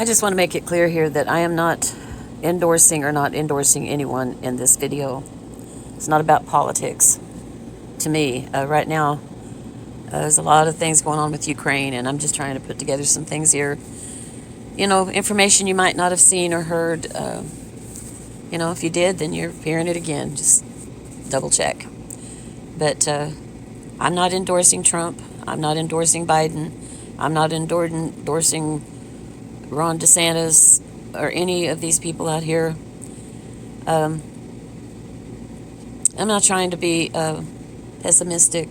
I just want to make it clear here that I am not endorsing or not endorsing anyone in this video. It's not about politics to me. Right now, there's a lot of things going on with Ukraine, and I'm just trying to put together some things here. You know, information you might not have seen or heard. You know, if you did, then you're hearing it again. Just double check. But I'm not endorsing Trump. I'm not endorsing Biden. I'm not endorsing Ron DeSantis or any of these people out here. I'm not trying to be pessimistic,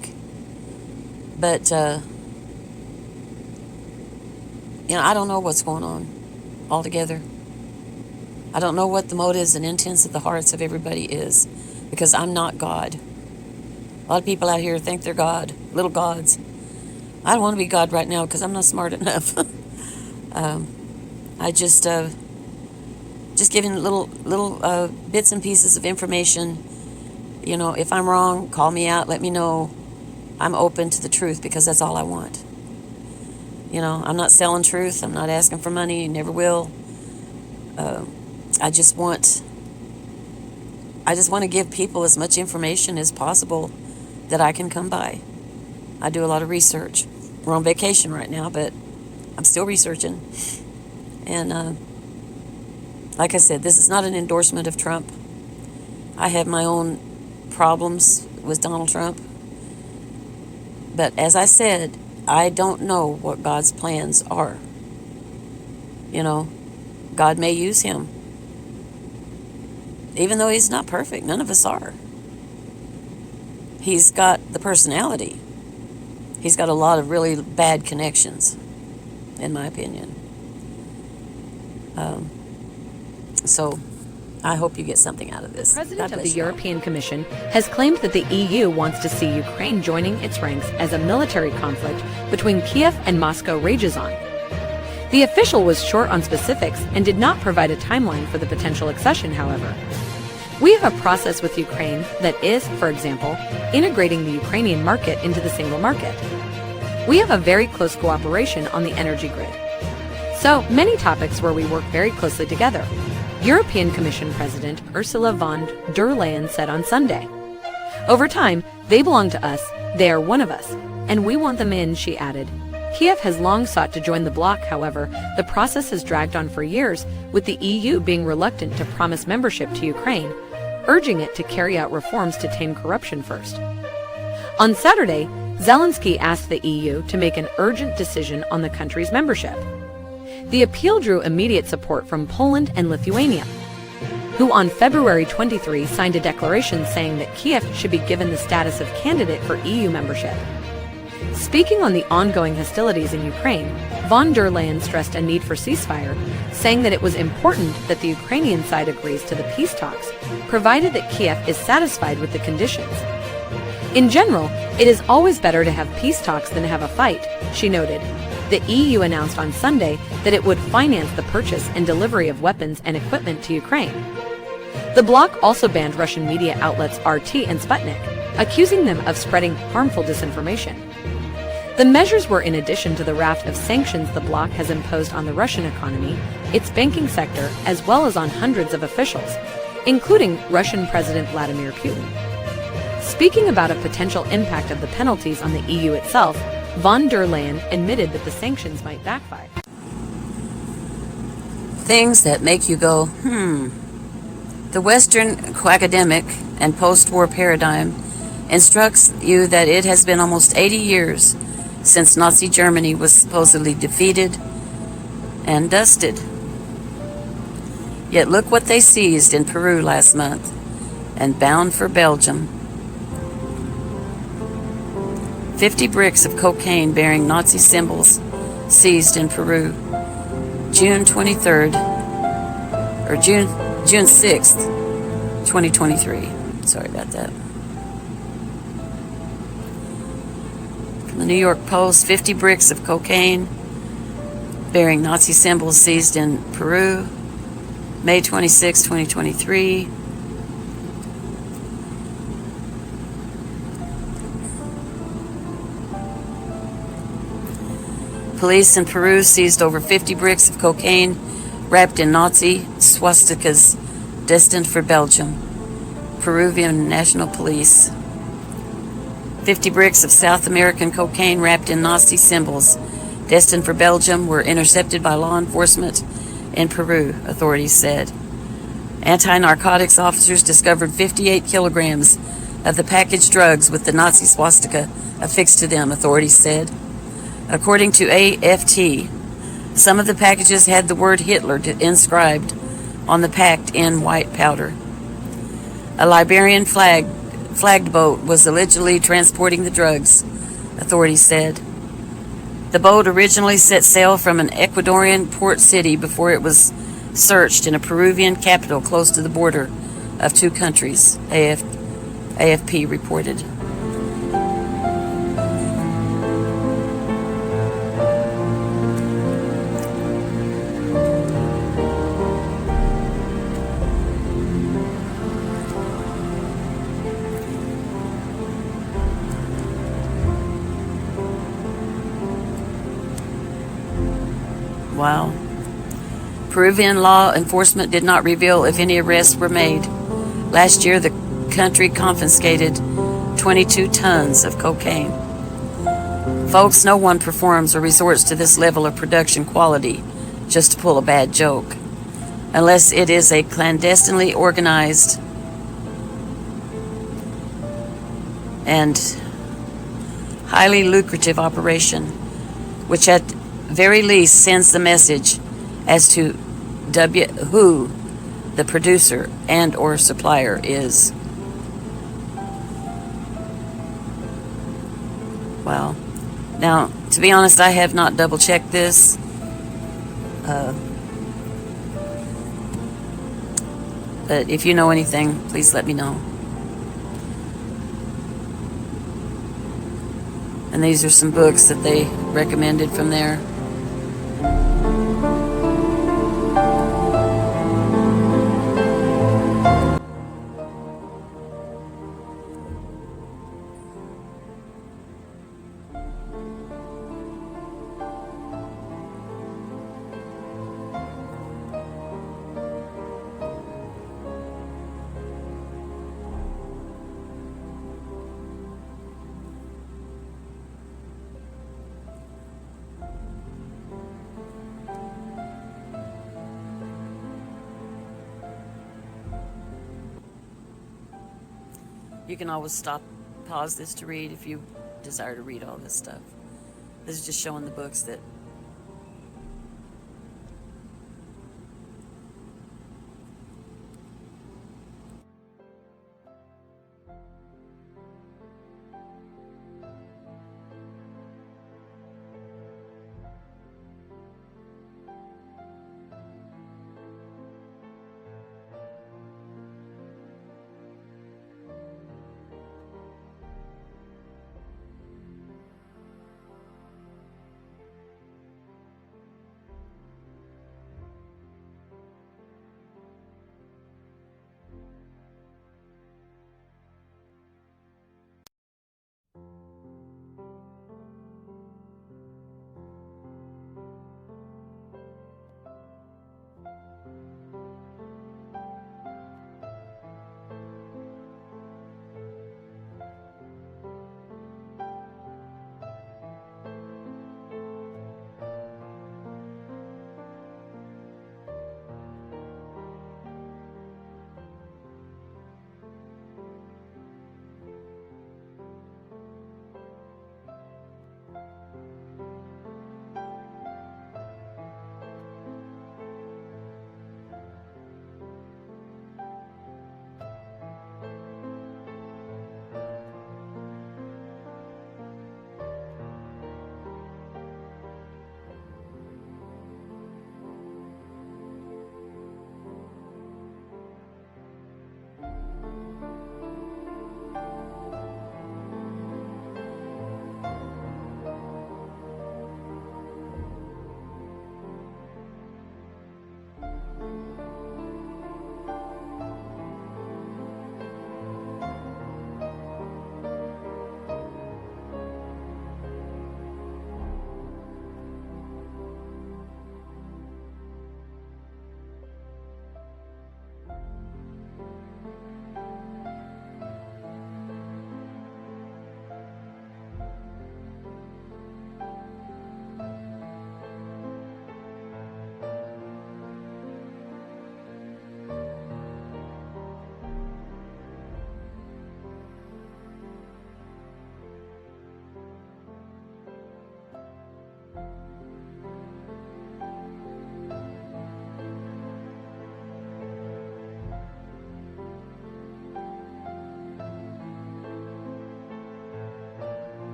but you know, I don't know what's going on altogether. I don't know what the motives and intents of the hearts of everybody is, because I'm not God. A lot of people out here think they're God, little gods. I don't want to be God right now because I'm not smart enough. I just giving little bits and pieces of information. You know, if I'm wrong, call me out, let me know. I'm open to the truth because that's all I want. You know, I'm not selling truth. I'm not asking for money. Never will. I just want to give people as much information as possible that I can come by. I do a lot of research. We're on vacation right now, but I'm still researching. And like I said, this is not an endorsement of Trump. I have my own problems with Donald Trump. But as I said, I don't know what God's plans are. You know, God may use him. Even though he's not perfect, none of us are. He's got the personality. He's got a lot of really bad connections, in my opinion. So I hope you get something out of this. The President of the European Commission has claimed that the EU wants to see Ukraine joining its ranks as a military conflict between Kiev and Moscow rages on. The official was short on specifics and did not provide a timeline for the potential accession, however. We have a process with Ukraine that is, for example, integrating the Ukrainian market into the single market. We have a very close cooperation on the energy grid. So, many topics where we work very closely together. European Commission President Ursula von der Leyen said on Sunday. Over time, they belong to us, they are one of us, and we want them in, she added. Kiev has long sought to join the bloc, however, the process has dragged on for years, with the EU being reluctant to promise membership to Ukraine, urging it to carry out reforms to tame corruption first. On Saturday, Zelensky asked the EU to make an urgent decision on the country's membership. The appeal drew immediate support from Poland and Lithuania, who on February 23 signed a declaration saying that Kiev should be given the status of candidate for EU membership. Speaking on the ongoing hostilities in Ukraine, von der Leyen stressed a need for ceasefire, saying that it was important that the Ukrainian side agrees to the peace talks, provided that Kiev is satisfied with the conditions. In general, it is always better to have peace talks than to have a fight, she noted. The EU announced on Sunday that it would finance the purchase and delivery of weapons and equipment to Ukraine. The bloc also banned Russian media outlets RT and Sputnik, accusing them of spreading harmful disinformation. The measures were in addition to the raft of sanctions the bloc has imposed on the Russian economy, its banking sector, as well as on hundreds of officials, including Russian President Vladimir Putin. Speaking about a potential impact of the penalties on the EU itself, von der Leyen admitted that the sanctions might backfire. Things that make you go, The Western academic and post-war paradigm instructs you that it has been almost 80 years since Nazi Germany was supposedly defeated and dusted. Yet look what they seized in Peru last month and bound for Belgium. 50 bricks of cocaine bearing Nazi symbols seized in Peru. June 23rd, or June 6th, 2023. Sorry about that. From the New York Post, 50 bricks of cocaine bearing Nazi symbols seized in Peru, May 26, 2023. Police in Peru seized over 50 bricks of cocaine wrapped in Nazi swastikas destined for Belgium. Peruvian National Police. 50 bricks of South American cocaine wrapped in Nazi symbols destined for Belgium were intercepted by law enforcement in Peru, authorities said. Anti-narcotics officers discovered 58 kilograms of the packaged drugs with the Nazi swastika affixed to them, authorities said. According to AFT, some of the packages had the word Hitler inscribed on the packed in white powder. A Liberian flagged boat was allegedly transporting the drugs, authorities said. The boat originally set sail from an Ecuadorian port city before it was searched in a Peruvian capital close to the border of two countries, AFP reported. Wow. Peruvian law enforcement did not reveal if any arrests were made. Last year, the country confiscated 22 tons of cocaine. Folks, no one performs or resorts to this level of production quality just to pull a bad joke, unless it is a clandestinely organized and highly lucrative operation, which at very least sends the message as to who the producer and or supplier is. Wow. Now, to be honest, I have not double-checked this. But if you know anything, please let me know. And these are some books that they recommended from there. You can always pause this to read if you desire to read all this stuff. This is just showing the books that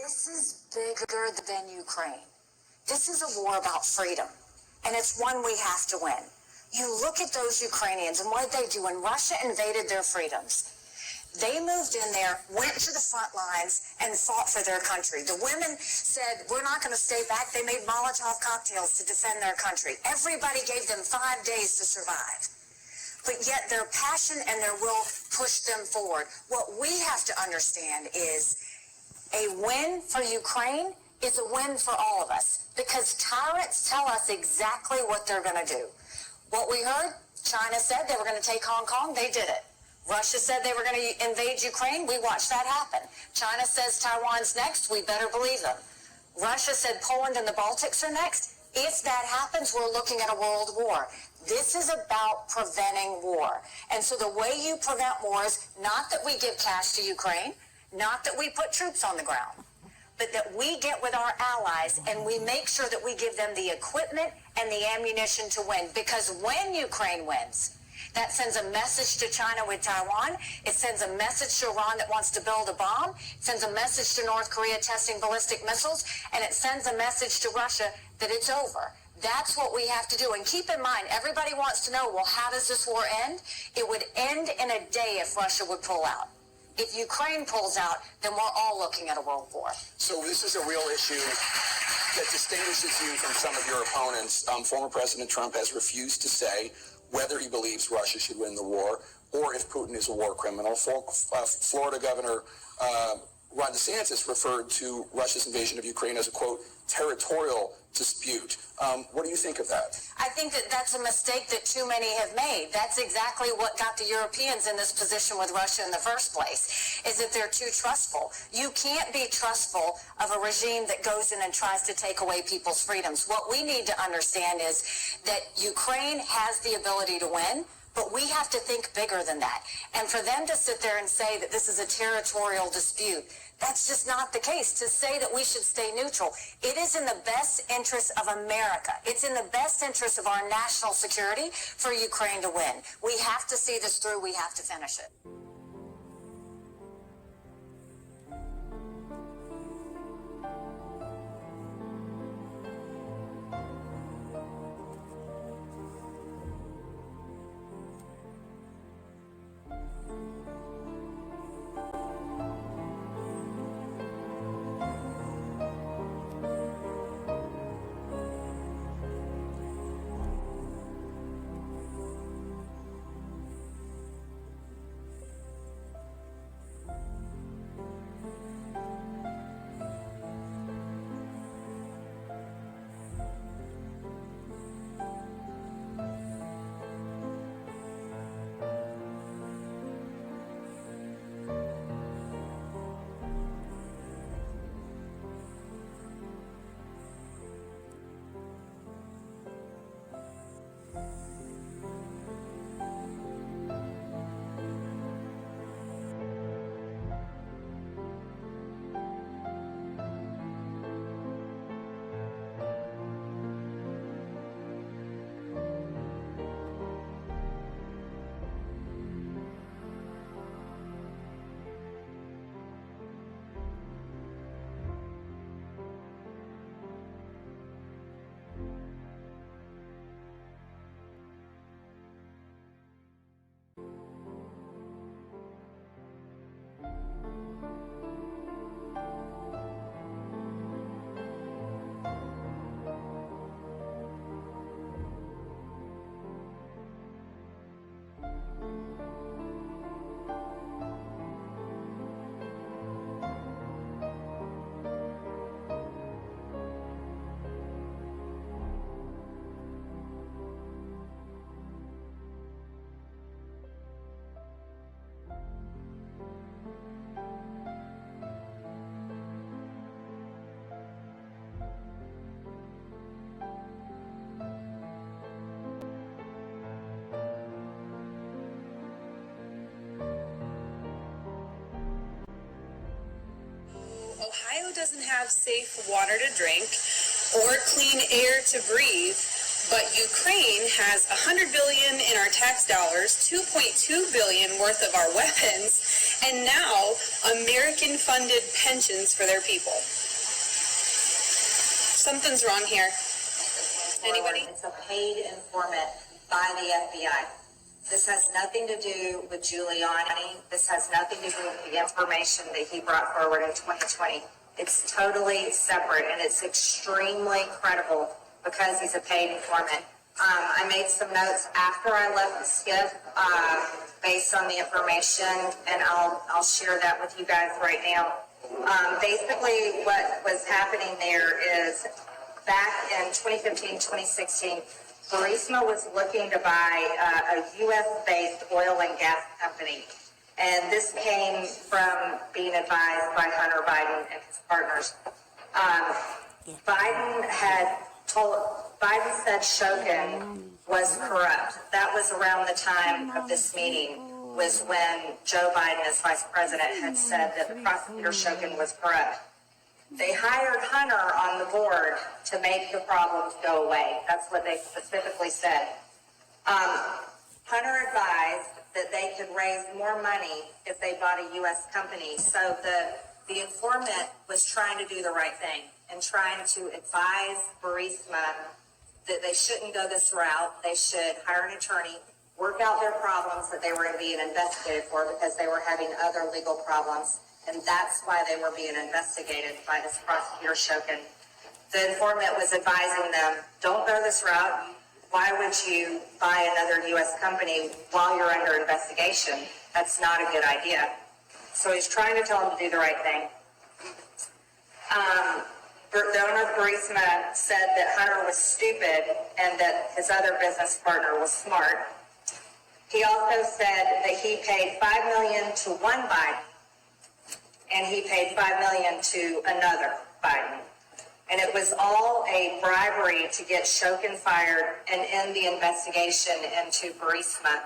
This is bigger than Ukraine. This is a war about freedom, and it's one we have to win. You look at those Ukrainians and what did they do when Russia invaded their freedoms? They moved in there, went to the front lines, and fought for their country. The women said, we're not going to stay back. They made Molotov cocktails to defend their country. Everybody gave them 5 days to survive. But yet their passion and their will pushed them forward. What we have to understand is a win for Ukraine is a win for all of us, because tyrants tell us exactly what they're going to do. What we heard, China said they were going to take Hong Kong, they did it. Russia said they were going to invade Ukraine, we watched that happen. China says Taiwan's next, we better believe them. Russia said Poland and the Baltics are next. If that happens, we're looking at a world war. This is about preventing war. And so the way you prevent war is not that we give cash to Ukraine, not that we put troops on the ground, but that we get with our allies and we make sure that we give them the equipment and the ammunition to win. Because when Ukraine wins, that sends a message to China with Taiwan. It sends a message to Iran that wants to build a bomb. It sends a message to North Korea testing ballistic missiles. And it sends a message to Russia that it's over. That's what we have to do. And keep in mind, everybody wants to know, well, how does this war end? It would end in a day if Russia would pull out. If Ukraine pulls out, then we're all looking at a world war. So this is a real issue that distinguishes you from some of your opponents. Former President Trump has refused to say whether he believes Russia should win the war or if Putin is a war criminal. Florida Governor Ron DeSantis referred to Russia's invasion of Ukraine as a, quote, territorial dispute. What do you think of that? I think that that's a mistake that too many have made. That's exactly what got the Europeans in this position with Russia in the first place, is that they're too trustful. You can't be trustful of a regime that goes in and tries to take away people's freedoms. What we need to understand is that Ukraine has the ability to win, but we have to think bigger than that. And for them to sit there and say that this is a territorial dispute, that's just not the case. To say that we should stay neutral, it is in the best interest of America. It's in the best interest of our national security for Ukraine to win. We have to see this through. We have to finish it. Ohio doesn't have safe water to drink or clean air to breathe, but Ukraine has $100 billion in our tax dollars, $2.2 billion worth of our weapons, and now American-funded pensions for their people. Something's wrong here. Anybody? It's a paid informant by the FBI. This has nothing to do with Giuliani. This has nothing to do with the information that he brought forward in 2020. It's totally separate, and it's extremely credible because he's a paid informant. I made some notes after I left the SCIF based on the information, and I'll share that with you guys right now. Basically, what was happening there is back in 2015, 2016, Burisma was looking to buy a U.S.-based oil and gas company. And this came from being advised by Hunter Biden and his partners. Biden said Shokin was corrupt. That was around the time of this meeting, was when Joe Biden, as vice president, had said that the prosecutor Shokin was corrupt. They hired Hunter on the board to make the problems go away. That's what they specifically said. Hunter advised that they could raise more money if they bought a U.S. company. So the informant was trying to do the right thing and trying to advise Burisma that they shouldn't go this route. They should hire an attorney, work out their problems that they were being investigated for because they were having other legal problems. And that's why they were being investigated by this prosecutor Shokin. The informant was advising them, don't go this route. Why would you buy another U.S. company while you're under investigation? That's not a good idea. So he's trying to tell them to do the right thing. The owner of Burisma said that Hunter was stupid and that his other business partner was smart. He also said that he paid $5 million to one Biden, and he paid $5 million to another Biden. And it was all a bribery to get Shokin fired and end the investigation into Burisma.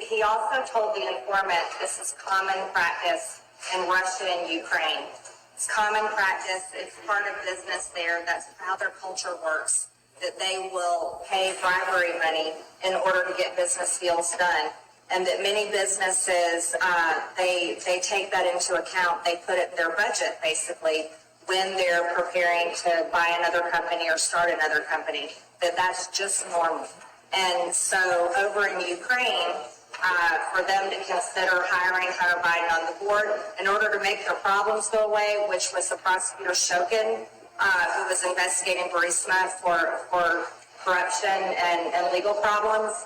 He also told the informant this is common practice in Russia and Ukraine. It's common practice. It's part of business there. That's how their culture works, that they will pay bribery money in order to get business deals done. And that many businesses, they take that into account. They put it in their budget, basically, when they're preparing to buy another company or start another company, that's just normal. And so over in Ukraine, for them to consider hiring Hunter Biden on the board in order to make their problems go away, which was the prosecutor Shokin, who was investigating Burisma for corruption and legal problems.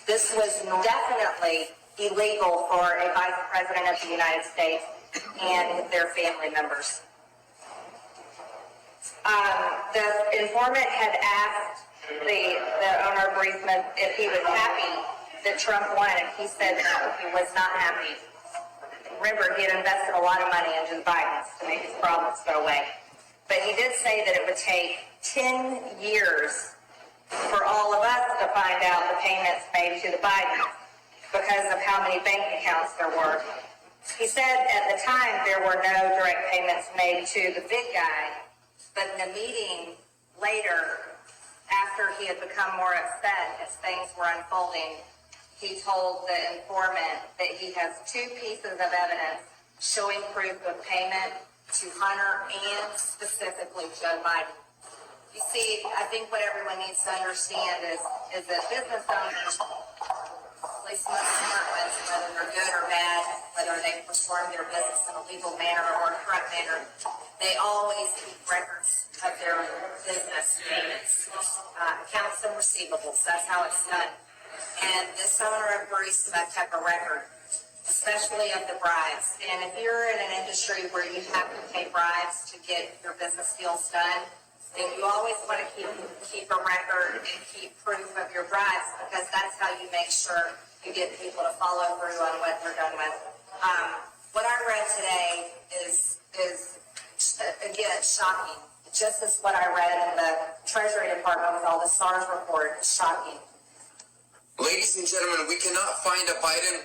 This was definitely illegal for a vice president of the United States and their family members. The informant had asked the owner of Burisma if he was happy that Trump won, and he said no, he was not happy. Remember, he had invested a lot of money into the Bidens to make his problems go away. But he did say that it would take 10 years for all of us to find out the payments made to the Bidens because of how many bank accounts there were. He said at the time there were no direct payments made to the big guy, but in a meeting later, after he had become more upset as things were unfolding, he told the informant that he has two pieces of evidence showing proof of payment to Hunter and specifically Joe Biden. You see, I think what everyone needs to understand is that business owners, at least most smart ones, whether they're good or bad, whether they perform their business in a legal manner or a corrupt manner, they always keep records of their business payments, accounts and receivables. That's how it's done. And this owner of Burisma kept a record, especially of the bribes. And if you're in an industry where you have to pay bribes to get your business deals done, then you always want to keep a record and keep proof of your bribes, because that's how you make sure you get people to follow through on what they're done with. What I read today is again shocking. Just as what I read in the Treasury Department with all the SARS report is shocking. Ladies and gentlemen, we cannot find a Biden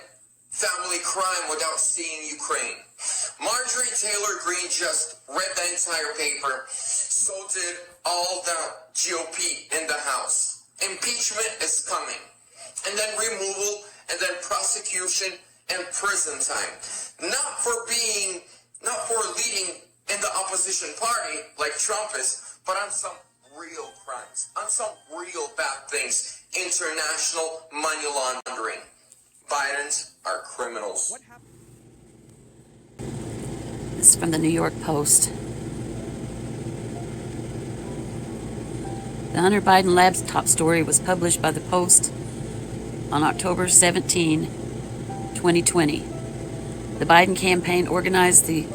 family crime without seeing Ukraine. Marjorie Taylor Greene just read the entire paper, so did all the GOP in the House. Impeachment is coming, and then removal, and then prosecution, and prison time. Not for leading in the opposition party like Trump is, but on some real crimes, on some real bad things. International money laundering. Bidens are criminals. This is from the New York Post. The Hunter Biden laptop story was published by the Post on October 17, 2020. The Biden campaign organized the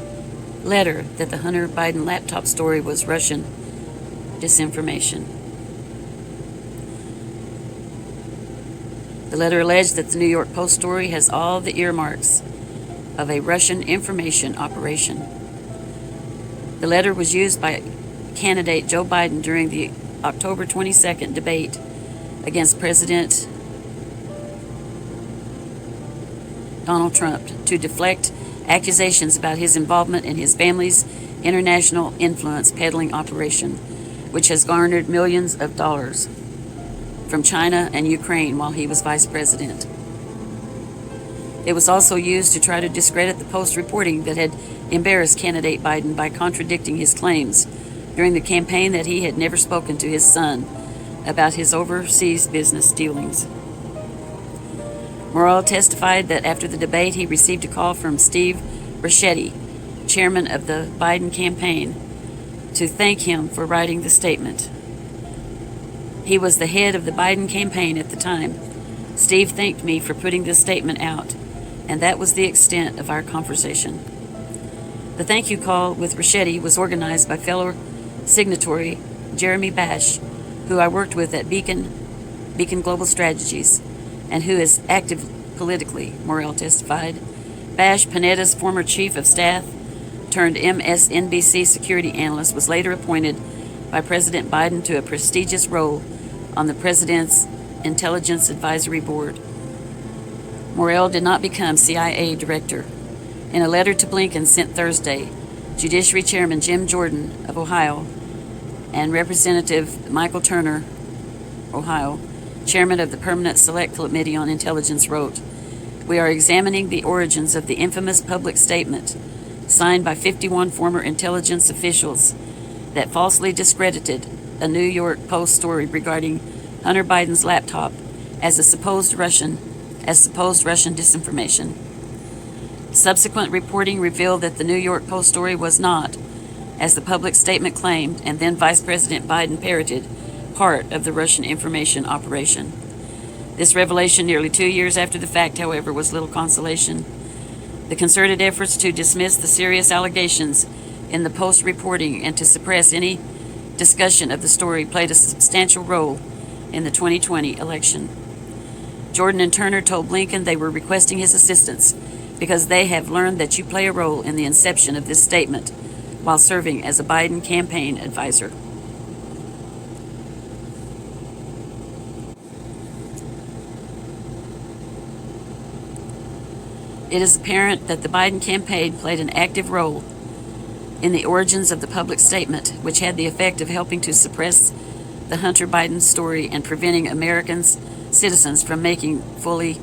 letter that the Hunter Biden laptop story was Russian disinformation. The letter alleged that the New York Post story has all the earmarks of a Russian information operation. The letter was used by candidate Joe Biden during the October 22nd debate against President Donald Trump to deflect accusations about his involvement in his family's international influence peddling operation, which has garnered millions of dollars from China and Ukraine while he was vice president. It was also used to try to discredit the Post reporting that had embarrassed candidate Biden by contradicting his claims during the campaign that he had never spoken to his son about his overseas business dealings. Morrell testified that after the debate he received a call from Steve Ricchetti, chairman of the Biden campaign, to thank him for writing the statement. He was the head of the Biden campaign at the time. Steve thanked me for putting this statement out, and that was the extent of our conversation. The thank you call with Ricchetti was organized by fellow signatory Jeremy Bash, who I worked with at Beacon Global Strategies, and who is active politically, Morrell testified. Bash, Panetta's former chief of staff turned MSNBC security analyst, was later appointed by President Biden to a prestigious role on the President's Intelligence Advisory Board. Morrell did not become CIA director. In a letter to Blinken sent Thursday, Judiciary Chairman Jim Jordan of Ohio and Representative Michael Turner, Ohio, chairman of the Permanent Select Committee on Intelligence, wrote, "We are examining the origins of the infamous public statement signed by 51 former intelligence officials that falsely discredited a New York Post story regarding Hunter Biden's laptop as supposed Russian disinformation. Subsequent reporting revealed that the New York Post story was not, as the public statement claimed, and then Vice President Biden parroted, part of the Russian information operation. This revelation, nearly 2 years after the fact, however, was little consolation. The concerted efforts to dismiss the serious allegations in the Post reporting and to suppress any discussion of the story played a substantial role in the 2020 election. Jordan and Turner told Blinken they were requesting his assistance because they have learned that you play a role in the inception of this statement while serving as a Biden campaign advisor." It is apparent that the Biden campaign played an active role in the origins of the public statement, which had the effect of helping to suppress the Hunter Biden story and preventing Americans, citizens, from making fully.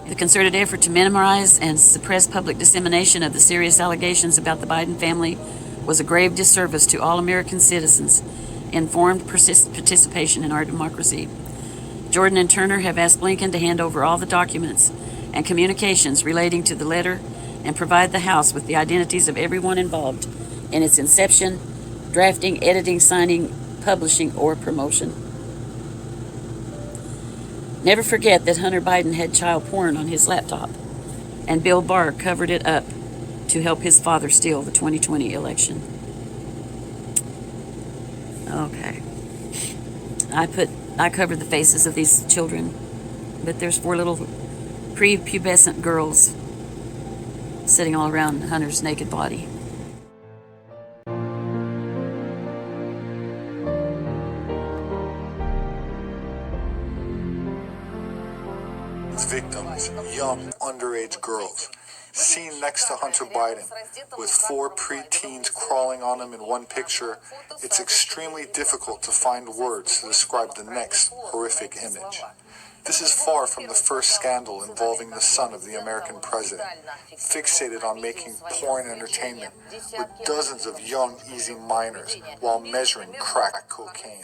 The concerted effort to minimize and suppress public dissemination of the serious allegations about the Biden family was a grave disservice to all American citizens' informed participation in our democracy. Jordan and Turner have asked Blinken to hand over all the documents and communications relating to the letter and provide the House with the identities of everyone involved in its inception, drafting, editing, signing, publishing, or promotion. Never forget that Hunter Biden had child porn on his laptop, and Bill Barr covered it up to help his father steal the 2020 election. Okay. I covered the faces of these children, but there's 4 little prepubescent girls sitting all around Hunter's naked body. Victims, young underage girls, seen next to Hunter Biden with 4 preteens crawling on him in one picture. It's extremely difficult to find words to describe the next horrific image. This is far from the first scandal involving the son of the American president, fixated on making porn entertainment with dozens of young, easy minors while measuring crack cocaine,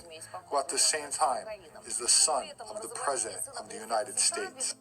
who at the same time is the son of the President of the United States.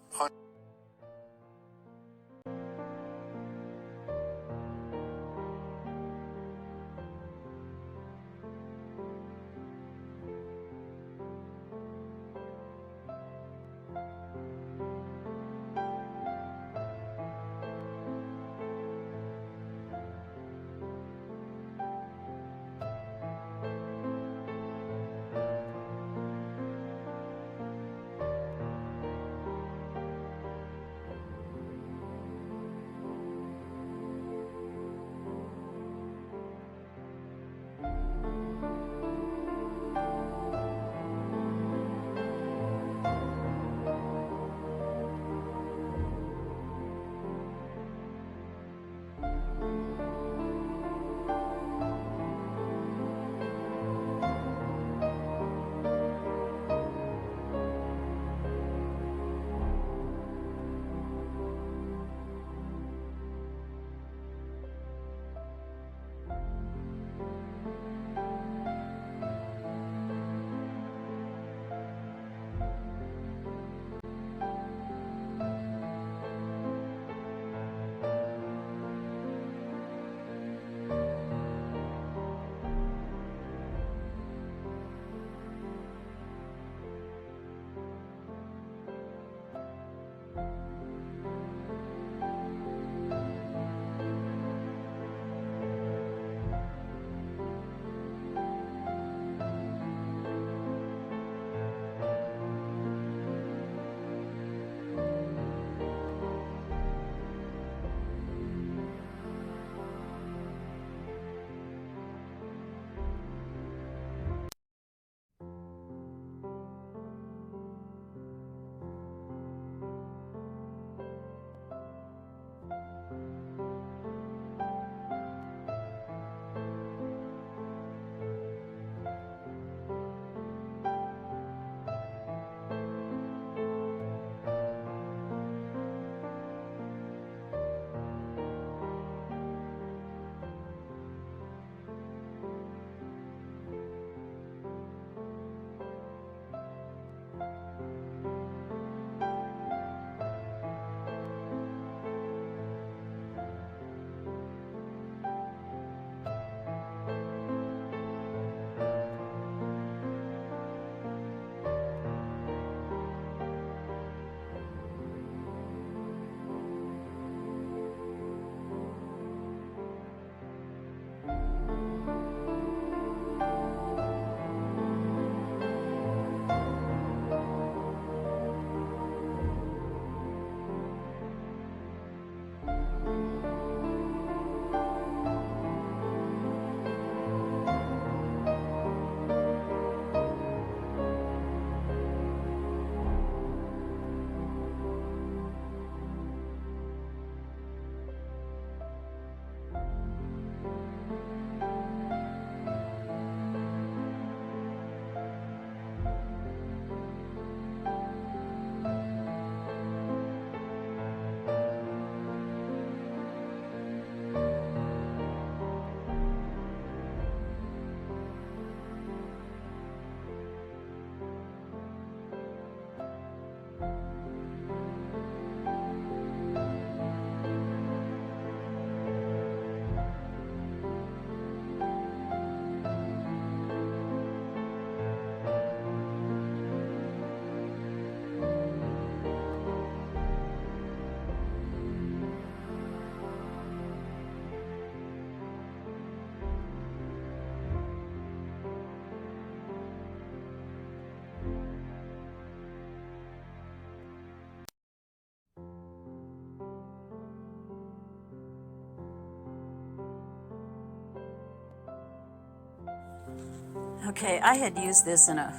Okay, I had used this in a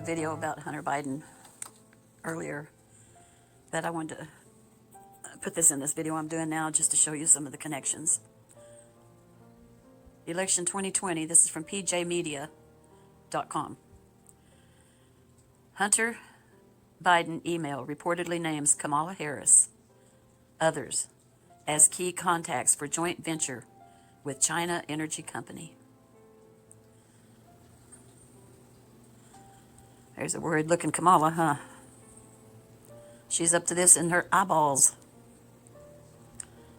video about Hunter Biden earlier, but I wanted to put this in this video I'm doing now just to show you some of the connections. Election 2020, this is from pjmedia.com. Hunter Biden email reportedly names Kamala Harris, others, as key contacts for joint venture with China Energy Company. There's a worried-looking Kamala, huh? She's up to this in her eyeballs.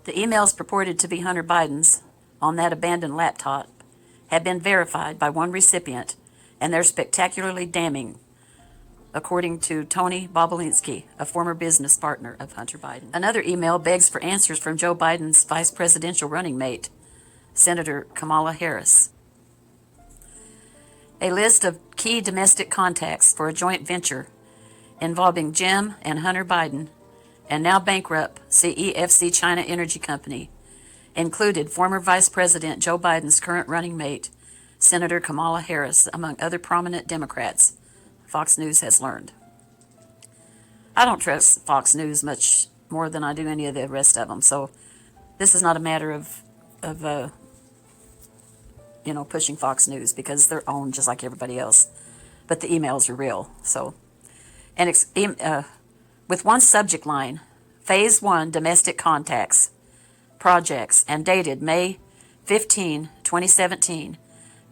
The emails purported to be Hunter Biden's on that abandoned laptop have been verified by one recipient, and they're spectacularly damning, according to Tony Bobulinski, a former business partner of Hunter Biden. Another email begs for answers from Joe Biden's vice presidential running mate, Senator Kamala Harris. A list of key domestic contacts for a joint venture involving Jim and Hunter Biden and now bankrupt CEFC China Energy Company included former Vice President Joe Biden's current running mate, Senator Kamala Harris, among other prominent Democrats, Fox News has learned. I don't trust Fox News much more than I do any of the rest of them, so this is not a matter of pushing Fox News because they're owned just like everybody else. But the emails are real. So, and with one subject line, Phase 1 Domestic Contacts, Projects, and dated May 15, 2017,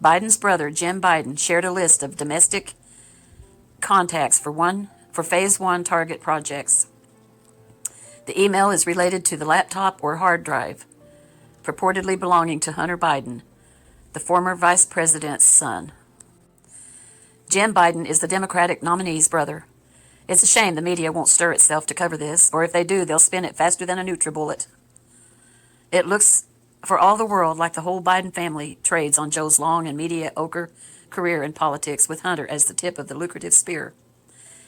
Biden's brother, Jim Biden, shared a list of domestic contacts for Phase 1 target projects. The email is related to the laptop or hard drive purportedly belonging to Hunter Biden, the former vice president's son. Jim Biden is the Democratic nominee's brother. It's a shame the media won't stir itself to cover this, or if they do, they'll spin it faster than a NutriBullet. It looks for all the world like the whole Biden family trades on Joe's long and mediocre career in politics, with Hunter as the tip of the lucrative spear.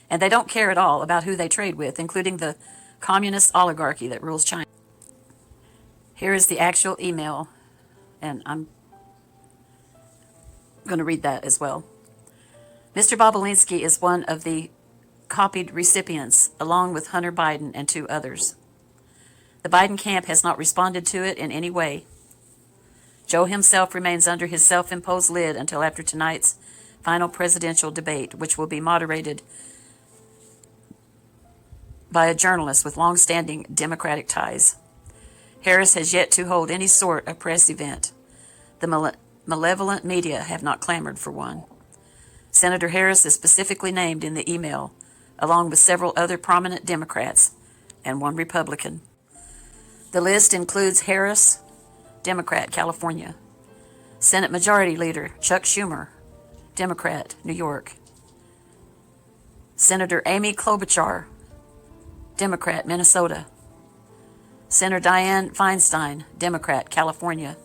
And they don't care at all about who they trade with, including the communist oligarchy that rules China. Here is the actual email, and I'm going to read that as well. Mr. Bobulinski is one of the copied recipients, along with Hunter Biden and 2 others. The Biden camp has not responded to it in any way. Joe himself remains under his self-imposed lid until after tonight's final presidential debate, which will be moderated by a journalist with long-standing Democratic ties. Harris has yet to hold any sort of press event. The malevolent media have not clamored for one. Senator Harris is specifically named in the email, along with several other prominent Democrats and 1 Republican. The list includes Harris, Democrat, California; Senate Majority Leader Chuck Schumer, Democrat, New York; Senator Amy Klobuchar, Democrat, Minnesota; Senator Dianne Feinstein, Democrat, California;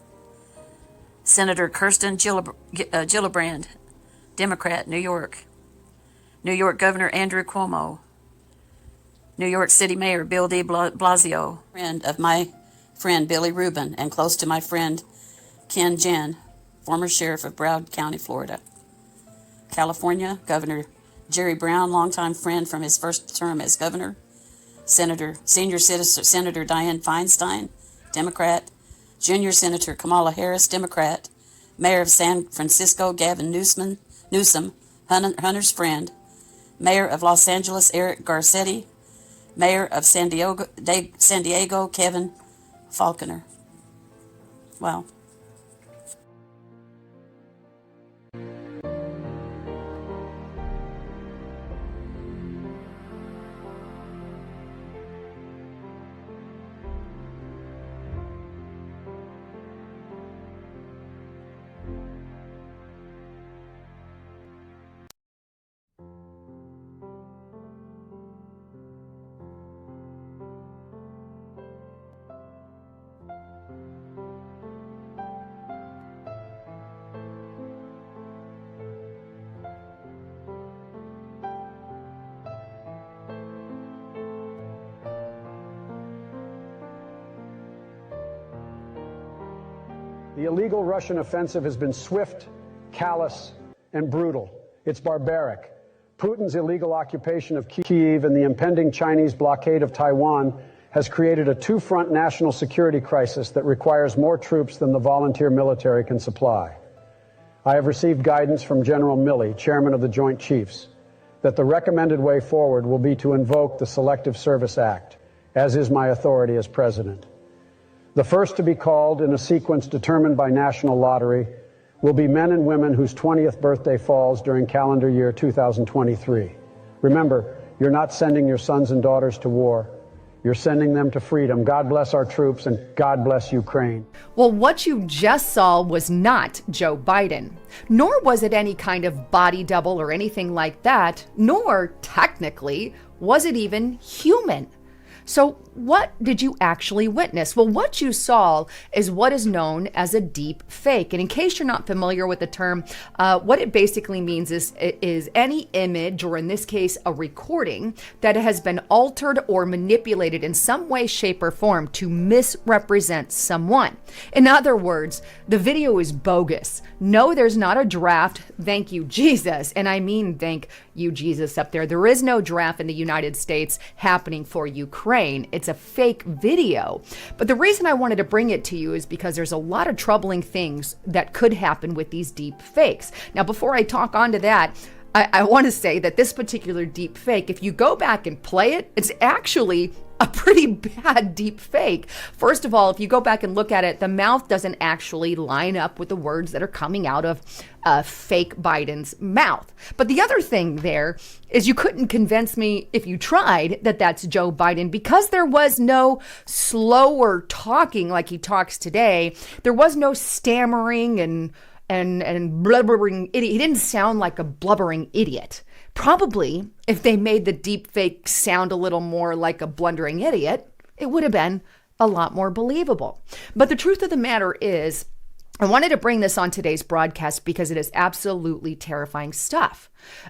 Senator Kirsten Gillibrand, Democrat, New York; New York Governor Andrew Cuomo; New York City Mayor Bill de Blasio, friend of my friend Billy Rubin, and close to my friend Ken Jen, former sheriff of Broward County, Florida; California Governor Jerry Brown, longtime friend from his first term as governor; Senior Senator Dianne Feinstein, Democrat; Junior Senator Kamala Harris, Democrat; Mayor of San Francisco Gavin Newsom, Hunter's friend; Mayor of Los Angeles Eric Garcetti; Mayor of San Diego Kevin Faulconer. Wow. The illegal Russian offensive has been swift, callous, and brutal. It's barbaric. Putin's illegal occupation of Kyiv and the impending Chinese blockade of Taiwan has created a 2-front national security crisis that requires more troops than the volunteer military can supply. I have received guidance from General Milley, chairman of the Joint Chiefs, that the recommended way forward will be to invoke the Selective Service Act, as is my authority as president. The first to be called in a sequence determined by national lottery will be men and women whose 20th birthday falls during calendar year 2023. Remember, you're not sending your sons and daughters to war. You're sending them to freedom. God bless our troops and God bless Ukraine. Well, what you just saw was not Joe Biden, nor was it any kind of body double or anything like that, nor technically was it even human. So what did you actually witness? Well, what you saw is what is known as a deep fake. And in case you're not familiar with the term, what it basically means is any image, or in this case, a recording that has been altered or manipulated in some way, shape, or form to misrepresent someone. In other words, the video is bogus. No, there's not a draft. Thank you, Jesus. And I mean, thank you, Jesus, up there. There is no draft in the United States happening for Ukraine. It's a fake video. But the reason I wanted to bring it to you is because there's a lot of troubling things that could happen with these deep fakes. Now, before I talk on to that, I want to say that this particular deep fake, if you go back and play it, it's actually a pretty bad deep fake. First of all, if you go back and look at it, the mouth doesn't actually line up with the words that are coming out of fake Biden's mouth. But the other thing there is you couldn't convince me, if you tried, that that's Joe Biden, because there was no slower talking like he talks today. There was no stammering and blubbering idiot. He didn't sound like a blubbering idiot. Probably, if they made the deep fake sound a little more like a blundering idiot, it would have been a lot more believable. But the truth of the matter is, I wanted to bring this on today's broadcast because it is absolutely terrifying stuff.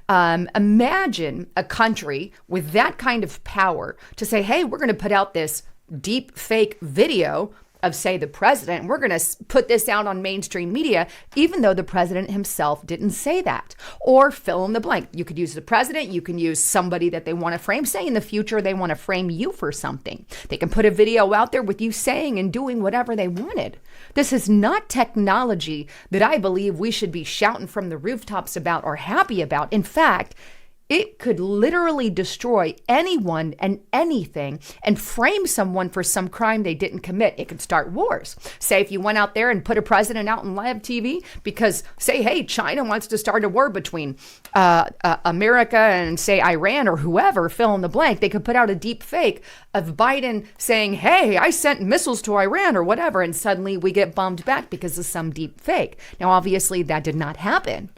Imagine a country with that kind of power to say, hey, we're going to put out this deep fake video of, say, the president. We're going to put this out on mainstream media, even though the president himself didn't say that. Or fill in the blank. You could use the president. You can use somebody that they want to frame. Say in the future they want to frame you for something. They can put a video out there with you saying and doing whatever they wanted. This is not technology that I believe we should be shouting from the rooftops about or happy about. In fact, it could literally destroy anyone and anything and frame someone for some crime they didn't commit. It could start wars. Say if you went out there and put a president out on live TV because, say, hey, China wants to start a war between America and, say, Iran or whoever, fill in the blank. They could put out a deep fake of Biden saying, hey, I sent missiles to Iran or whatever, and suddenly we get bombed back because of some deep fake. Now, obviously, that did not happen.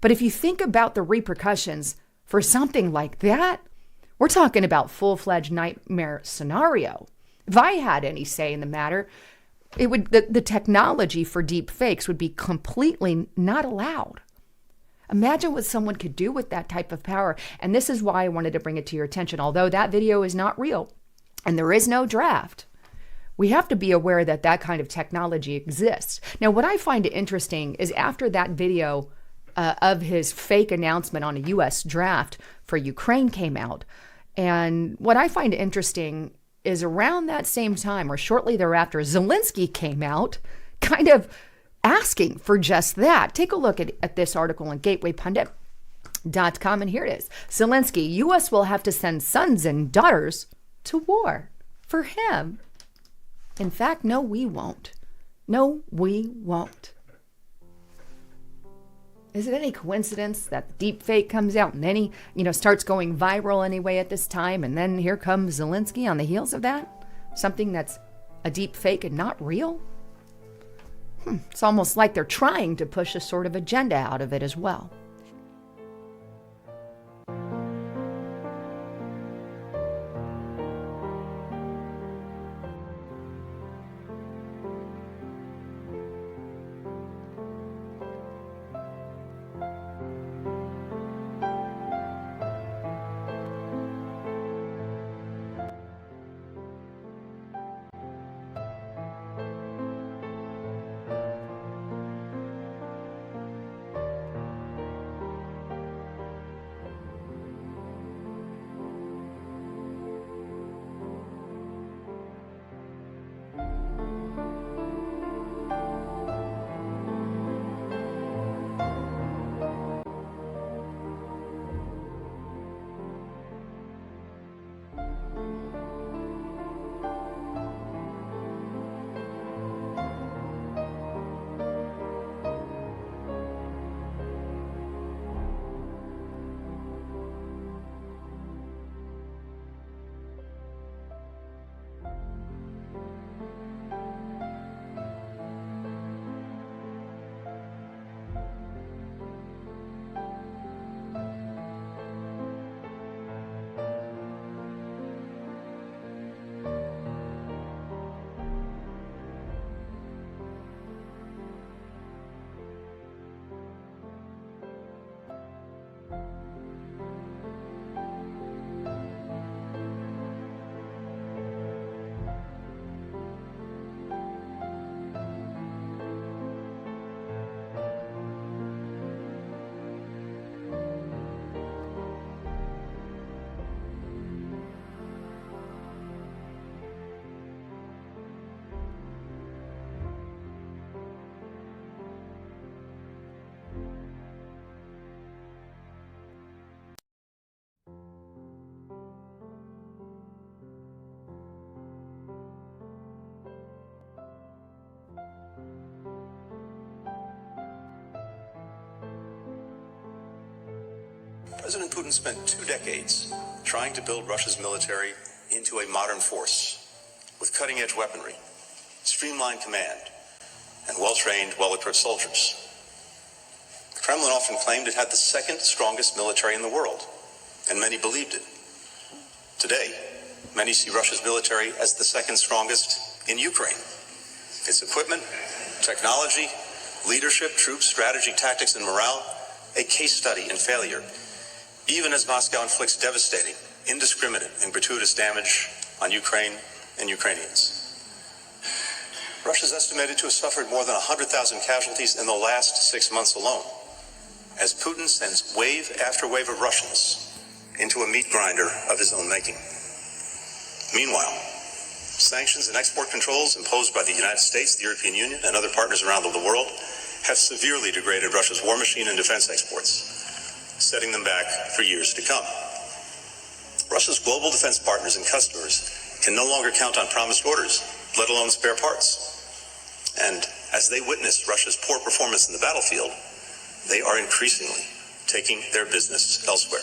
But if you think about the repercussions for something like that, we're talking about full-fledged nightmare scenario. If I had any say in the matter, it would the technology for deep fakes would be completely not allowed. Imagine what someone could do with that type of power. And this is why I wanted to bring it to your attention. Although that video is not real and there is no draft, we have to be aware that that kind of technology exists. Now, what I find interesting is after that video of his fake announcement on a U.S. draft for Ukraine came out. And what I find interesting is around that same time or shortly thereafter, Zelensky came out kind of asking for just that. Take a look at this article on gatewaypundit.com, and here it is. Zelensky, U.S. will have to send sons and daughters to war for him. In fact, no, we won't. No, we won't. Is it any coincidence that the deep fake comes out and then he, starts going viral anyway at this time, and then here comes Zelensky on the heels of that? Something that's a deep fake and not real? It's almost like they're trying to push a sort of agenda out of it as well. President Putin spent 2 decades trying to build Russia's military into a modern force with cutting-edge weaponry, streamlined command, and well-trained, well-equipped soldiers. The Kremlin often claimed it had the second strongest military in the world, and many believed it. Today, many see Russia's military as the second strongest in Ukraine. Its equipment, technology, leadership, troops, strategy, tactics, and morale, a case study in failure, even as Moscow inflicts devastating, indiscriminate, and gratuitous damage on Ukraine and Ukrainians. Russia is estimated to have suffered more than 100,000 casualties in the last 6 months alone, as Putin sends wave after wave of Russians into a meat grinder of his own making. Meanwhile, sanctions and export controls imposed by the United States, the European Union, and other partners around the world have severely degraded Russia's war machine and defense exports, setting them back for years to come. Russia's global defense partners and customers can no longer count on promised orders, let alone spare parts. And as they witness Russia's poor performance in the battlefield, they are increasingly taking their business elsewhere.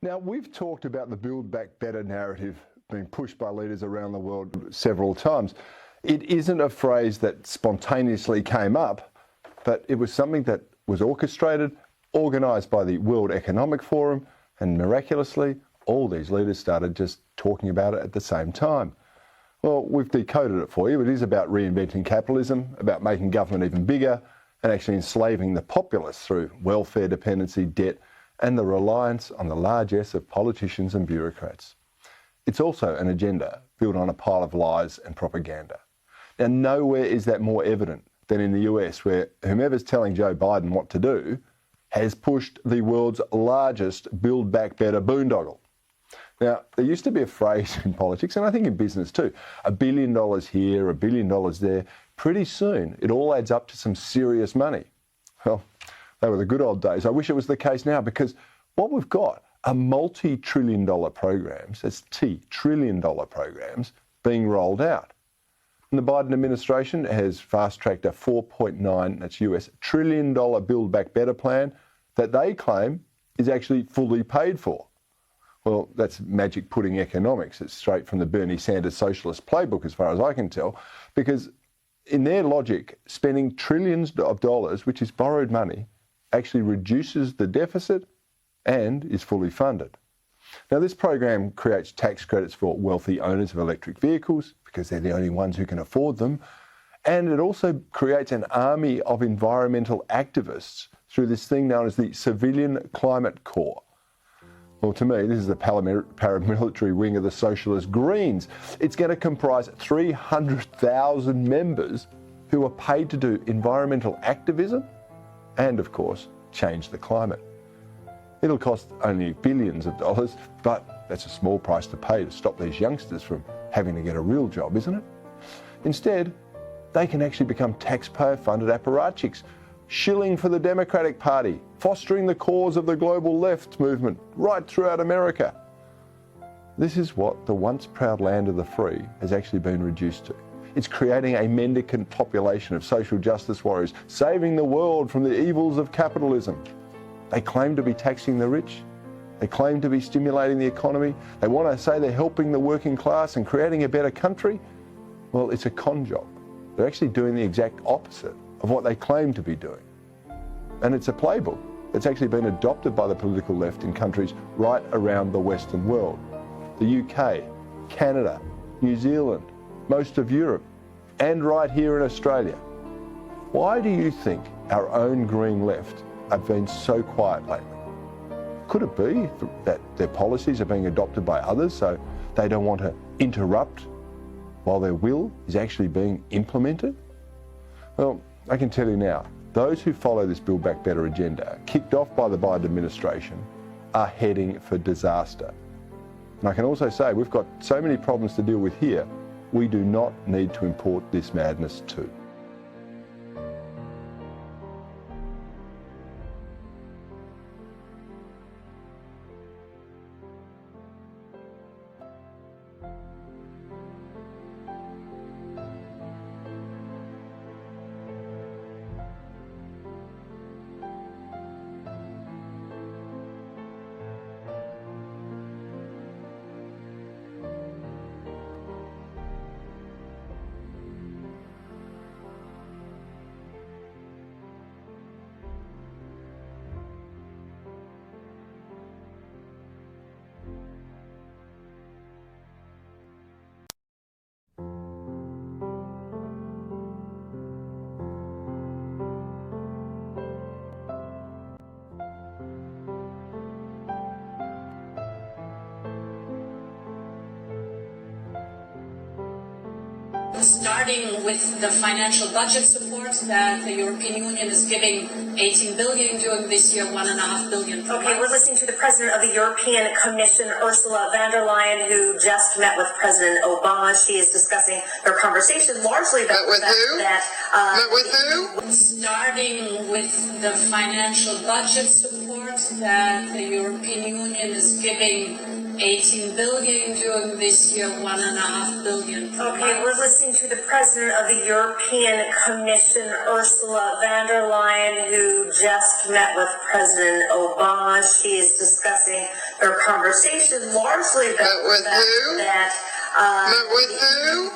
Now, we've talked about the Build Back Better narrative being pushed by leaders around the world several times. It isn't a phrase that spontaneously came up, but it was something that was orchestrated, organised by the World Economic Forum, and miraculously, all these leaders started just talking about it at the same time. Well, we've decoded it for you. It is about reinventing capitalism, about making government even bigger, and actually enslaving the populace through welfare dependency, debt, and the reliance on the largesse of politicians and bureaucrats. It's also an agenda built on a pile of lies and propaganda. Now, nowhere is that more evident than in the US, where whomever's telling Joe Biden what to do has pushed the world's largest Build Back Better boondoggle. Now, there used to be a phrase in politics, and I think in business too, $1 billion here, $1 billion there. Pretty soon, it all adds up to some serious money. Well, they were the good old days. I wish it was the case now, because what we've got are multi-trillion-dollar programs, that's trillion-dollar programs, being rolled out. And the Biden administration has fast-tracked a $4.9, that's US, trillion-dollar Build Back Better plan that they claim is actually fully paid for. Well, that's magic pudding economics. It's straight from the Bernie Sanders socialist playbook, as far as I can tell, because in their logic, spending trillions of dollars, which is borrowed money, actually reduces the deficit and is fully funded. Now, this program creates tax credits for wealthy owners of electric vehicles because they're the only ones who can afford them. And it also creates an army of environmental activists through this thing known as the Civilian Climate Corps. Well, to me, this is the paramilitary wing of the Socialist Greens. It's going to comprise 300,000 members who are paid to do environmental activism and, of course, change the climate. It'll cost only billions of dollars, but that's a small price to pay to stop these youngsters from having to get a real job, isn't it? Instead, they can actually become taxpayer-funded apparatchiks, shilling for the Democratic Party, fostering the cause of the global left movement right throughout America. This is what the once proud land of the free has actually been reduced to. It's creating a mendicant population of social justice warriors, saving the world from the evils of capitalism. They claim to be taxing the rich. They claim to be stimulating the economy. They want to say they're helping the working class and creating a better country. Well, it's a con job. They're actually doing the exact opposite of what they claim to be doing. And it's a playbook that's actually been adopted by the political left in countries right around the Western world. The UK, Canada, New Zealand, most of Europe, and right here in Australia. Why do you think our own green left have been so quiet lately? Could it be that their policies are being adopted by others so they don't want to interrupt while their will is actually being implemented? Well, I can tell you now, those who follow this Build Back Better agenda, kicked off by the Biden administration, are heading for disaster. And I can also say we've got so many problems to deal with here, we do not need to import this madness too. Starting with the financial budget support that the European Union is giving 18 billion during this year, 1.5 billion per month. We're listening to the President of the European Commission, Ursula von der Leyen, who just met with President Obama. She is discussing their conversation largely about the fact that... Met with who? Starting with the financial budget support that the European Union is giving 18 billion during this year, 1.5 billion per month. We're listening to the President of the European Commission, Ursula von der Leyen, who just met with President Obama. She is discussing their conversation largely Met with who? that Met with who?